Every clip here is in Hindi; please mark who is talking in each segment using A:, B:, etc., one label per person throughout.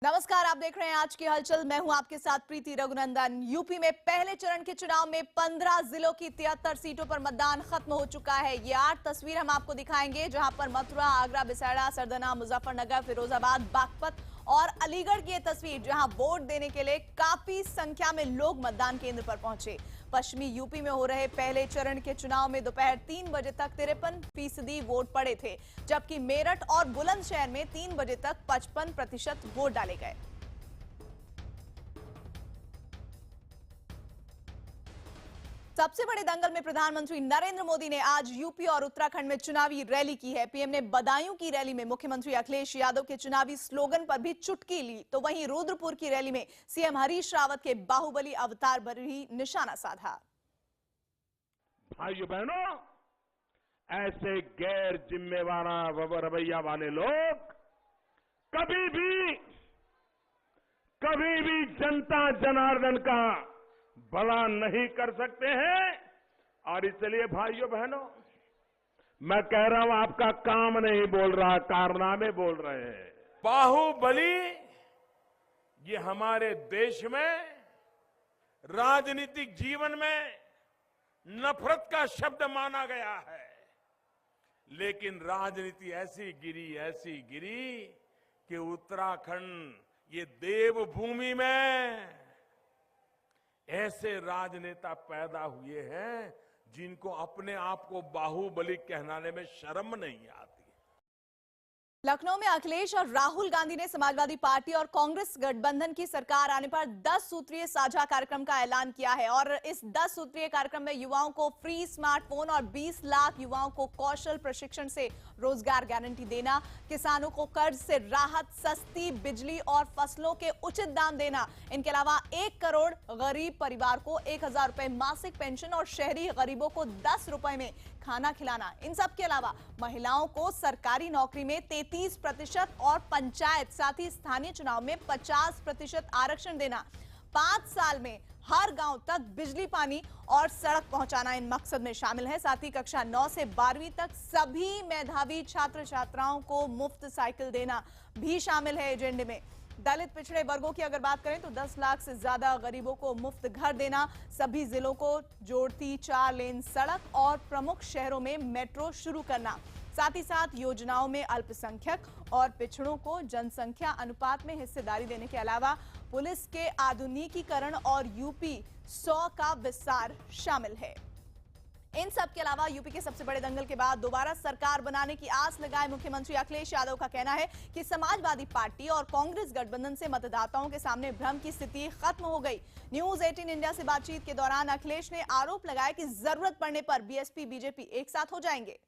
A: नमस्कार, आप देख रहे हैं आज की हलचल। मैं हूं आपके साथ प्रीति रघुनंदन। यूपी में पहले चरण के चुनाव में 15 जिलों की 73 सीटों पर मतदान खत्म हो चुका है। ये 8 तस्वीर हम आपको दिखाएंगे, जहां पर मथुरा, आगरा, बिसाड़ा, सरदना, मुजफ्फरनगर, फिरोजाबाद, बागपत और अलीगढ़ की ये तस्वीर, जहां वोट देने के लिए काफी संख्या में लोग मतदान केंद्र पर पहुंचे। पश्चिमी यूपी में हो रहे पहले चरण के चुनाव में दोपहर 3 बजे तक 53% वोट पड़े थे, जबकि मेरठ और बुलंदशहर में 3 बजे तक 55% वोट डाले गए। सबसे बड़े दंगल में प्रधानमंत्री नरेंद्र मोदी ने आज यूपी और उत्तराखंड में चुनावी रैली की है। पीएम ने बदायूं की रैली में मुख्यमंत्री अखिलेश यादव के चुनावी स्लोगन पर भी चुटकी ली, तो वहीं रुद्रपुर की रैली में सीएम हरीश रावत के बाहुबली अवतार पर भी निशाना साधा।
B: भाइयों बहनों, ऐसे गैर जिम्मेवारा रवैया वाले लोग कभी भी जनता जनार्दन का भला नहीं कर सकते हैं। और इसलिए भाइयों बहनों, मैं कह रहा हूं, आपका काम नहीं बोल रहा, कारनामे बोल रहे हैं। बाहुबली ये हमारे देश में राजनीतिक जीवन में नफरत का शब्द माना गया है, लेकिन राजनीति ऐसी गिरी कि उत्तराखंड ये देवभूमि में ऐसे राजनेता पैदा हुए हैं जिनको अपने आप को बाहुबली कहलाने में शर्म नहीं आती।
A: लखनऊ में अखिलेश और राहुल गांधी ने समाजवादी पार्टी और कांग्रेस गठबंधन की सरकार आने पर 10 सूत्रीय साझा कार्यक्रम का ऐलान किया है। और इस 10 सूत्रीय कार्यक्रम में युवाओं को फ्री स्मार्टफोन और 20 लाख युवाओं को कौशल प्रशिक्षण से रोजगार गारंटी देना, किसानों को कर्ज से राहत, सस्ती बिजली और फसलों के उचित दाम देना, इनके अलावा 1 करोड़ गरीब परिवार को 1000 रुपए मासिक पेंशन और शहरी गरीबों को 10 रुपए में खाना खिलाना। इन सब के अलावा महिलाओं को सरकारी नौकरी में 33% और पंचायत साथ ही स्थानीय चुनाव में 50% आरक्षण देना, 5 साल में हर गांव तक बिजली, पानी और सड़क पहुंचाना इन मकसद में शामिल है। साथ ही कक्षा 9 से 12वीं तक सभी मेधावी छात्र छात्राओं को मुफ्त साइकिल देना भी शामिल है एजेंडे में। दलित पिछड़े वर्गों की अगर बात करें तो 10 लाख से ज्यादा गरीबों को मुफ्त घर देना, सभी जिलों को जोड़ती 4 लेन सड़क और प्रमुख शहरों में मेट्रो शुरू करना, साथ ही साथ योजनाओं में अल्पसंख्यक और पिछड़ों को जनसंख्या अनुपात में हिस्सेदारी देने के अलावा पुलिस के आधुनिकीकरण और यूपी 100 का विस्तार शामिल है। इन सब के अलावा यूपी के सबसे बड़े दंगल के बाद दोबारा सरकार बनाने की आस लगाए मुख्यमंत्री अखिलेश यादव का कहना है कि समाजवादी पार्टी और कांग्रेस गठबंधन से मतदाताओं के सामने भ्रम की स्थिति खत्म हो गई। न्यूज 18 इंडिया से बातचीत के दौरान अखिलेश ने आरोप लगाया कि जरूरत पड़ने पर बीएसपी बीजेपी एक साथ हो जाएंगे।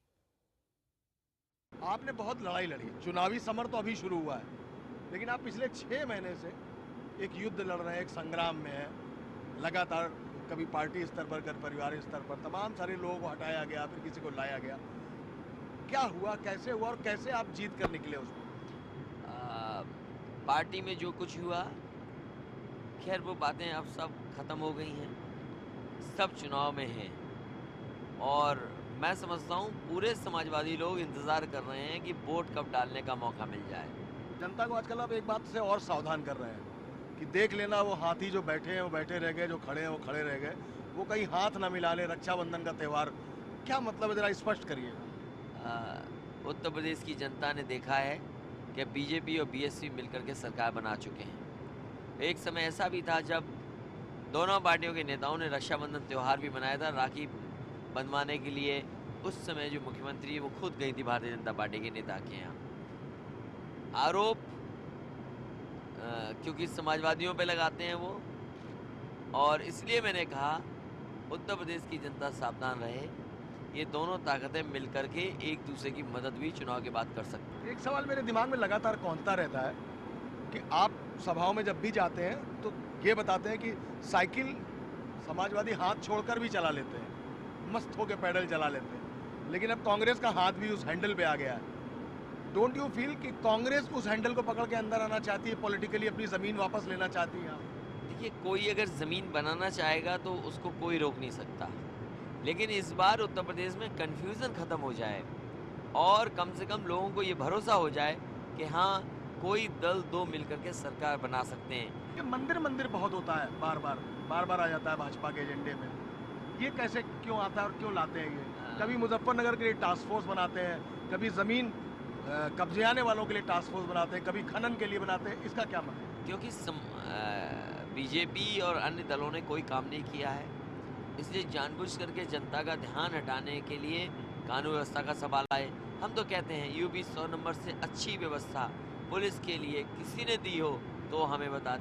C: आपने बहुत लड़ाई लड़ी, चुनावी समर तो अभी शुरू हुआ है, लेकिन आप पिछले 6 महीने से एक युद्ध लड़ रहे हैं, एक संग्राम में है। लगातार कभी पार्टी स्तर पर, कभी पारिवारिक स्तर पर तमाम सारे लोगों को हटाया गया, फिर किसी को लाया गया। क्या हुआ, कैसे हुआ और कैसे आप जीत कर निकले उसमें?
D: पार्टी में जो कुछ हुआ, खैर वो बातें अब सब खत्म हो गई हैं, सब चुनाव में हैं। और मैं समझता हूँ पूरे समाजवादी लोग इंतजार कर रहे हैं कि वोट कब डालने का मौका मिल जाए।
C: जनता को आजकल आप एक बात से और सावधान कर रहे हैं कि देख लेना, वो हाथी जो बैठे हैं वो बैठे रह गए, जो खड़े हैं वो खड़े रह गए, वो कहीं हाथ ना मिला ले। रक्षाबंधन का त्यौहार, क्या मतलब है, जरा स्पष्ट करिए।
D: उत्तर प्रदेश की जनता ने देखा है कि बीजेपी और बीएसपी मिलकर के सरकार बना चुके हैं। एक समय ऐसा भी था जब दोनों पार्टियों के नेताओं ने रक्षाबंधन त्यौहार भी मनाया था, राखी बंधवाने के लिए। उस समय जो मुख्यमंत्री वो खुद गई थी भारतीय जनता पार्टी के नेता के यहाँ। आरोप क्योंकि समाजवादियों पे लगाते हैं वो, और इसलिए मैंने कहा उत्तर प्रदेश की जनता सावधान रहे। ये दोनों ताकतें मिलकर के एक दूसरे की मदद भी चुनाव के बाद कर सकती हैं।
C: एक सवाल मेरे दिमाग में लगातार कौंधता रहता है कि आप सभाओं में जब भी जाते हैं तो ये बताते हैं कि साइकिल समाजवादी हाथ छोड़कर भी चला लेते हैं, मस्त होकर पैडल चला लेते हैं, लेकिन अब कांग्रेस का हाथ भी उस हैंडल पे आ गया है। डोंट यू फील कि कांग्रेस उस हैंडल को पकड़ के अंदर आना चाहती है, पॉलिटिकली अपनी जमीन वापस लेना चाहती है?
D: देखिए, कोई अगर जमीन बनाना चाहेगा तो उसको कोई रोक नहीं सकता, लेकिन इस बार उत्तर प्रदेश में कंफ्यूजन खत्म हो जाए और कम से कम लोगों को ये भरोसा हो जाए कि हाँ, कोई दल दो मिलकर के सरकार बना सकते हैं।
C: ये मंदिर मंदिर बहुत होता है, बार बार आ जाता है भाजपा के एजेंडे में। ये कैसे क्यों आता है और क्यों लाते हैं ये? कभी मुजफ्फरनगर के लिए टास्क फोर्स बनाते हैं, कभी जमीन कब्जे आने वालों के लिए टास्क फोर्स बनाते हैं, कभी खनन के लिए बनाते हैं। इसका क्या मतलब?
D: क्योंकि बीजेपी और अन्य दलों ने कोई काम नहीं किया है, इसलिए जानबूझ करके जनता का ध्यान हटाने के लिए कानून व्यवस्था का सवाल आए। हम तो कहते हैं यूपी 100 नंबर से अच्छी व्यवस्था पुलिस के लिए किसी ने दी हो तो हमें बता।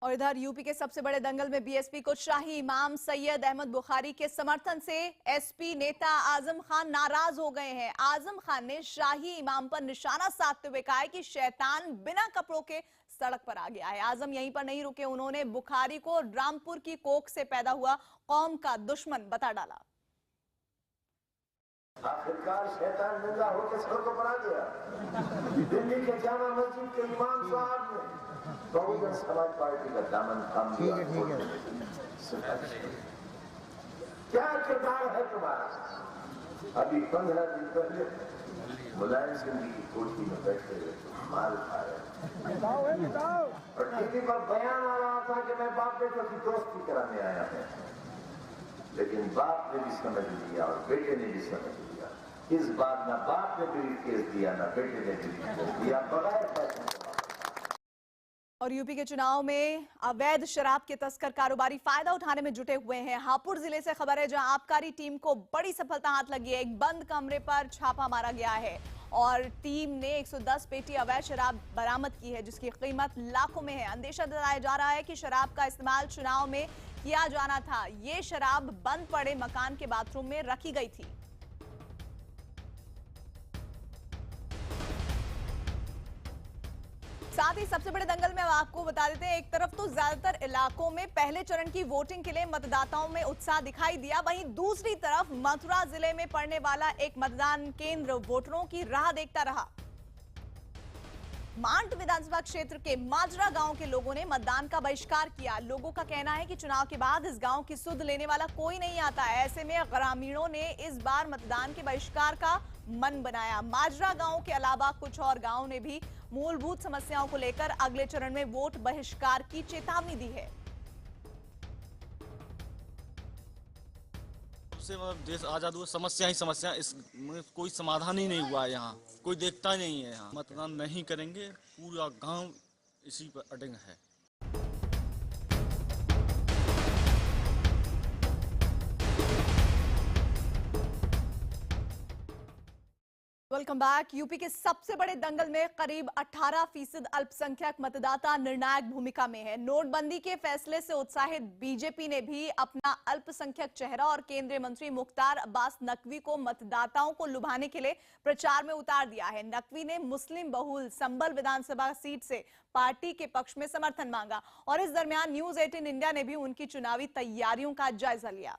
A: और इधर यूपी के सबसे बड़े दंगल में बीएसपी को शाही इमाम सैयद अहमद बुखारी के समर्थन से एसपी नेता आजम खान नाराज हो गए हैं। आजम खान ने शाही इमाम पर निशाना साधते हुए कहा है कि शैतान बिना कपड़ों के सड़क पर आ गया है। आजम यहीं पर नहीं रुके, उन्होंने बुखारी को रामपुर की कोख से पैदा हुआ कौम का दुश्मन बता डाला।
E: आखिरकार शैतान नंगा होकर सड़कों पर आ गया। दिल्ली के जामा मस्जिद के इमाम साहब ने बहुजन समाज पार्टी का दामन थाम दिया। क्या किरदार है तुम्हारा? अभी 15 दिन पहले मुलायम सिंह की कोठी में बैठे हुए माल खा रहे और टीवी पर बयान आ रहा था कि मैं बाप बेटों की दोस्ती कराने आया हूं। लेकिन बाप ने भी समझ लिया और बेटे ने भी समझ लिया, इस बार ना बाप ने ब्रीफकेस दिया ना बेटे ने ब्रीफकेस दिया, बगैर पैसे।
A: और यूपी के चुनाव में अवैध शराब के तस्कर कारोबारी फायदा उठाने में जुटे हुए हैं। हापुड़ जिले से खबर है, जहां आबकारी टीम को बड़ी सफलता हाथ लगी है। एक बंद कमरे पर छापा मारा गया है और टीम ने 110 पेटी अवैध शराब बरामद की है, जिसकी कीमत लाखों में है। अंदेशा जताया जा रहा है कि शराब का इस्तेमाल चुनाव में किया जाना था। ये शराब बंद पड़े मकान के बाथरूम में रखी गई थी। साथ ही सबसे बड़े दंगल में आपको बता देते हैं, एक तरफ तो ज्यादातर इलाकों में पहले चरण की वोटिंग के लिए मतदाताओं में उत्साह दिखाई दिया, वहीं दूसरी तरफ मथुरा जिले में पड़ने वाला एक मतदान केंद्र वोटरों की राह देखता रहा। मांड विधानसभा क्षेत्र के माजरा गांव के लोगों ने मतदान का बहिष्कार किया। लोगों का कहना है कि चुनाव के बाद इस गांव की सुध लेने वाला कोई नहीं आता है। ऐसे में ग्रामीणों ने इस बार मतदान के बहिष्कार का मन बनाया। माजरा गांव के अलावा कुछ और गांवों ने भी मूलभूत समस्याओं को लेकर अगले चरण में वोट बहिष्कार की चेतावनी दी है।
F: मतलब देश आजाद हुआ, समस्या ही समस्या, इस कोई समाधान ही नहीं हुआ है। यहाँ कोई देखता नहीं है। यहाँ मतदान नहीं करेंगे, पूरा गांव इसी पर अड़ंग है।
A: Welcome back. यूपी के सबसे बड़े दंगल में करीब 18% अल्पसंख्यक मतदाता निर्णायक भूमिका में है। नोटबंदी के फैसले से उत्साहित बीजेपी ने भी अपना अल्पसंख्यक चेहरा और केंद्रीय मंत्री मुख्तार अब्बास नकवी को मतदाताओं को लुभाने के लिए प्रचार में उतार दिया है। नकवी ने मुस्लिम बहुल संभल विधानसभा सीट से पार्टी के पक्ष में समर्थन मांगा और इस दरमियान न्यूज 18 इंडिया ने भी उनकी चुनावी तैयारियों का जायजा लिया।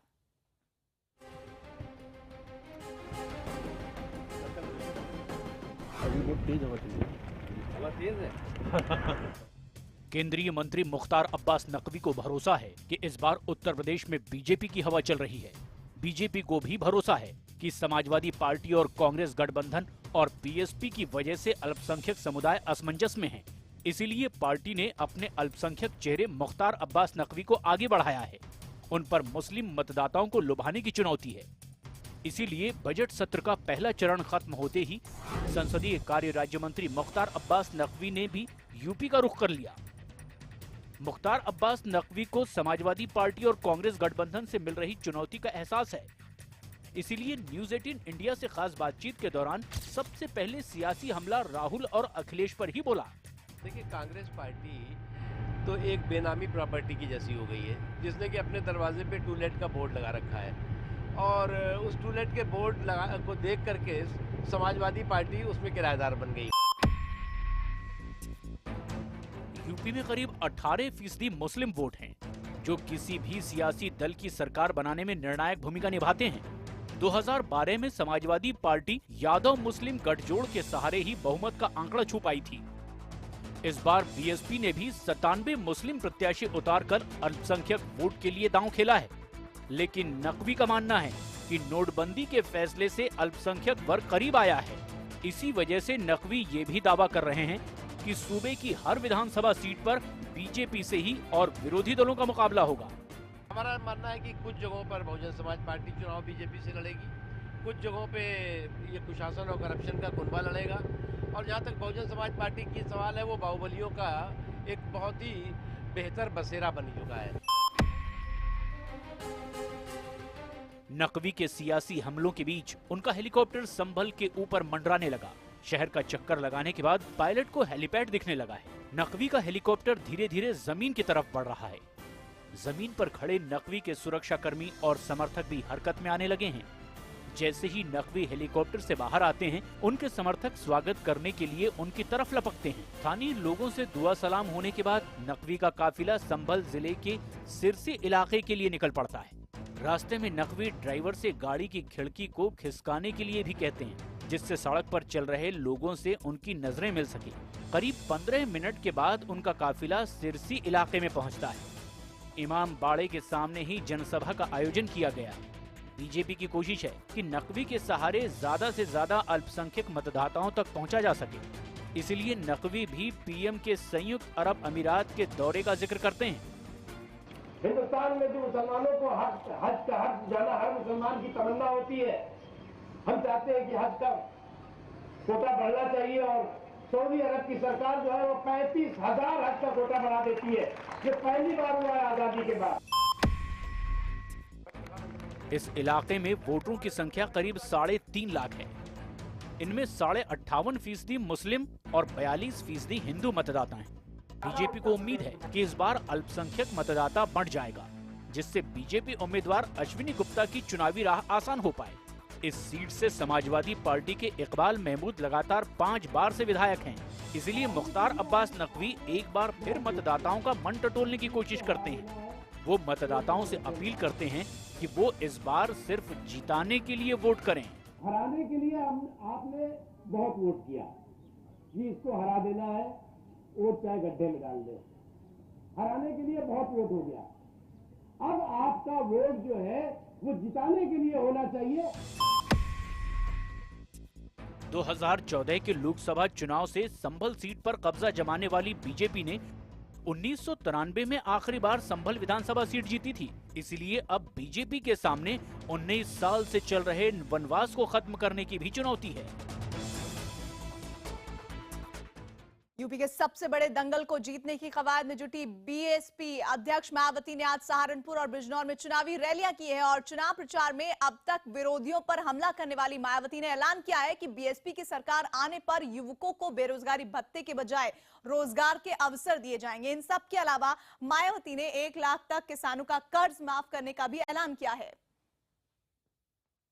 G: केंद्रीय मंत्री मुख्तार अब्बास नकवी को भरोसा है कि इस बार उत्तर प्रदेश में बीजेपी की हवा चल रही है। बीजेपी को भी भरोसा है कि समाजवादी पार्टी और कांग्रेस गठबंधन और बीएसपी की वजह से अल्पसंख्यक समुदाय असमंजस में है। इसीलिए पार्टी ने अपने अल्पसंख्यक चेहरे मुख्तार अब्बास नकवी को आगे बढ़ाया है। उन पर मुस्लिम मतदाताओं को लुभाने की चुनौती है। इसीलिए बजट सत्र का पहला चरण खत्म होते ही संसदीय कार्य राज्य मंत्री मुख्तार अब्बास नकवी ने भी यूपी का रुख कर लिया। मुख्तार अब्बास नकवी को समाजवादी पार्टी और कांग्रेस गठबंधन से मिल रही चुनौती का एहसास है। इसीलिए न्यूज 18 इंडिया से खास बातचीत के दौरान सबसे पहले सियासी हमला राहुल और अखिलेश पर ही बोला।
H: देखिए, कांग्रेस पार्टी तो एक बेनामी प्रॉपर्टी की जैसी हो गई है, जिसने कि अपने दरवाजे पे टूलेट का बोर्ड लगा रखा है और उस टूलेट के बोर्ड को देख करके समाजवादी पार्टी उसमें किराएदार बन गई।
G: यूपी में करीब 18% मुस्लिम वोट हैं, जो किसी भी सियासी दल की सरकार बनाने में निर्णायक भूमिका निभाते हैं। 2012 में समाजवादी पार्टी यादव मुस्लिम गठजोड़ के सहारे ही बहुमत का आंकड़ा छू पाई थी। इस बार बीएसपी ने भी 97 मुस्लिम प्रत्याशी उतारकर अल्पसंख्यक वोट के लिए दांव खेला है। लेकिन नकवी का मानना है कि नोटबंदी के फैसले से अल्पसंख्यक वर्ग करीब आया है। इसी वजह से नकवी ये भी दावा कर रहे हैं कि सूबे की हर विधानसभा सीट पर बीजेपी से ही और विरोधी दलों का मुकाबला होगा।
H: हमारा मानना है कि कुछ जगहों पर बहुजन समाज पार्टी चुनाव बीजेपी से लड़ेगी, कुछ जगहों पे ये कुशासन और करप्शन का कुनबा लड़ेगा, और जहाँ तक बहुजन समाज पार्टी की सवाल है, वो बाहुबलियों का एक बहुत ही बेहतर बसेरा बन चुका है।
G: नकवी के सियासी हमलों के बीच उनका हेलीकॉप्टर संभल के ऊपर मंडराने लगा। शहर का चक्कर लगाने के बाद पायलट को हेलीपैड दिखने लगा है। नकवी का हेलीकॉप्टर धीरे धीरे जमीन की तरफ बढ़ रहा है। जमीन पर खड़े नकवी के सुरक्षाकर्मी और समर्थक भी हरकत में आने लगे हैं। जैसे ही नकवी हेलीकॉप्टर से बाहर आते हैं, उनके समर्थक स्वागत करने के लिए उनकी तरफ लपकते हैं। स्थानीय लोगों से दुआ सलाम होने के बाद नकवी का काफिला संभल जिले के सिरसी इलाके के लिए निकल पड़ता है। रास्ते में नकवी ड्राइवर से गाड़ी की खिड़की को खिसकाने के लिए भी कहते हैं, जिससे सड़क पर चल रहे लोगों से उनकी नजरें मिल सके। करीब 15 मिनट के बाद उनका काफिला सिरसी इलाके में पहुंचता है। इमाम बाड़े के सामने ही जनसभा का आयोजन किया गया है। बीजेपी की कोशिश है कि नकवी के सहारे ज्यादा से ज्यादा अल्पसंख्यक मतदाताओं तक पहुंचा जा सके। इसलिए नकवी भी पीएम के संयुक्त अरब अमीरात के दौरे का जिक्र करते हैं।
I: हिंदुस्तान में जो मुसलमानों को हज जाना हर मुसलमान की तमन्ना होती है। हम चाहते हैं कि हज का कोटा बढ़ना चाहिए, और सऊदी अरब की सरकार जो है वो 35,000 हज का कोटा बढ़ा देती है। ये पहली बार हुआ है आजादी के बाद।
G: इस इलाके में वोटरों की संख्या करीब 3.5 लाख है। इनमें 58.5% मुस्लिम और 42% हिंदू मतदाता हैं। बीजेपी को उम्मीद है कि इस बार अल्पसंख्यक मतदाता बढ़ जाएगा, जिससे बीजेपी उम्मीदवार अश्विनी गुप्ता की चुनावी राह आसान हो पाए। इस सीट से समाजवादी पार्टी के इकबाल महमूद लगातार 5 बार से विधायक हैं। इसलिए मुख्तार अब्बास नकवी एक बार फिर मतदाताओं का मन टटोलने की कोशिश करते हैं। वो मतदाताओं से अपील करते हैं कि वो इस बार सिर्फ जिताने के लिए वोट करें।
I: हराने के लिए आपने बहुत वोट किया, जी इसको हरा देना है, वोट चाहे गड्ढे में डाल दे। हराने के लिए बहुत वोट हो गया, अब आपका वोट जो है वो जिताने के लिए होना चाहिए।
G: 2014 के लोकसभा चुनाव से संभल सीट पर कब्जा जमाने वाली बीजेपी ने 1993 में आखिरी बार संभल विधानसभा सीट जीती थी। इसलिए अब बीजेपी के सामने 19 साल से चल रहे वनवास को खत्म करने की भी चुनौती है।
A: यूपी के सबसे बड़े दंगल को जीतने की कवायद में जुटी बीएसपी अध्यक्ष मायावती ने आज सहारनपुर और बिजनौर में चुनावी रैलियां की है और चुनाव प्रचार में अब तक विरोधियों पर हमला करने वाली मायावती ने ऐलान किया है कि बीएसपी की सरकार आने पर युवकों को बेरोजगारी भत्ते के बजाय रोजगार के अवसर दिए जाएंगे। इन सब के अलावा मायावती ने 1 लाख तक किसानों का कर्ज माफ करने का भी ऐलान किया है।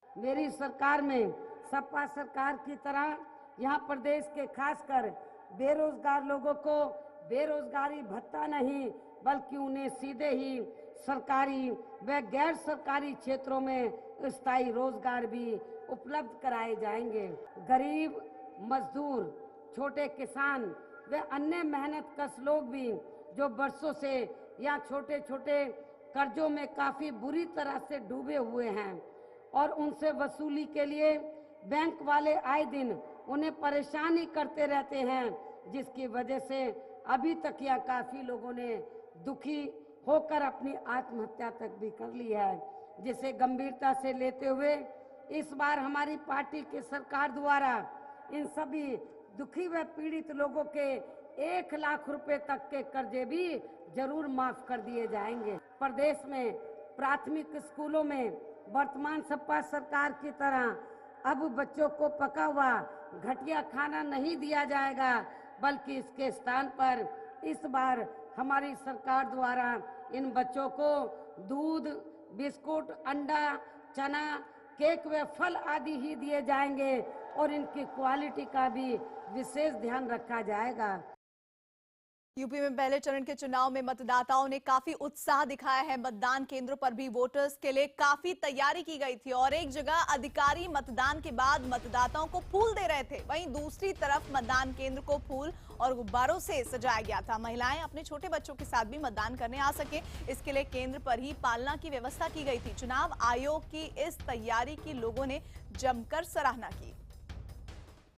J: मेरी सरकार में सपा सरकार की तरह यहाँ प्रदेश के खासकर बेरोजगार लोगों को बेरोजगारी भत्ता नहीं बल्कि उन्हें सीधे ही सरकारी व गैर सरकारी क्षेत्रों में स्थायी रोजगार भी उपलब्ध कराए जाएंगे। गरीब मजदूर, छोटे किसान व अन्य मेहनतकश लोग भी जो वर्षों से या छोटे छोटे कर्जों में काफी बुरी तरह से डूबे हुए हैं और उनसे वसूली के लिए बैंक वाले आए दिन उन्हें परेशानी करते रहते हैं, जिसकी वजह से अभी तक यहाँ काफी लोगों ने दुखी होकर अपनी आत्महत्या तक भी कर ली है, जिसे गंभीरता से लेते हुए इस बार हमारी पार्टी की सरकार द्वारा इन सभी दुखी व पीड़ित लोगों के 1 लाख रुपए तक के कर्जे भी जरूर माफ कर दिए जाएंगे। प्रदेश में प्राथमिक स्कूलों में वर्तमान सपा सरकार की तरह अब बच्चों को पका हुआ घटिया खाना नहीं दिया जाएगा, बल्कि इसके स्थान पर इस बार हमारी सरकार द्वारा इन बच्चों को दूध, बिस्कुट, अंडा, चना, केक व फल आदि ही दिए जाएंगे और इनकी क्वालिटी का भी विशेष ध्यान रखा जाएगा।
A: यूपी में पहले चरण के चुनाव में मतदाताओं ने काफी उत्साह दिखाया है। मतदान केंद्रों पर भी वोटर्स के लिए काफी तैयारी की गई थी और एक जगह अधिकारी मतदान के बाद मतदाताओं को फूल दे रहे थे, वहीं दूसरी तरफ मतदान केंद्र को फूल और गुब्बारों से सजाया गया था। महिलाएं अपने छोटे बच्चों के साथ भी मतदान करने आ सके, इसके लिए केंद्र पर ही पालना की व्यवस्था की गई थी। चुनाव आयोग की इस तैयारी की लोगों ने जमकर सराहना की।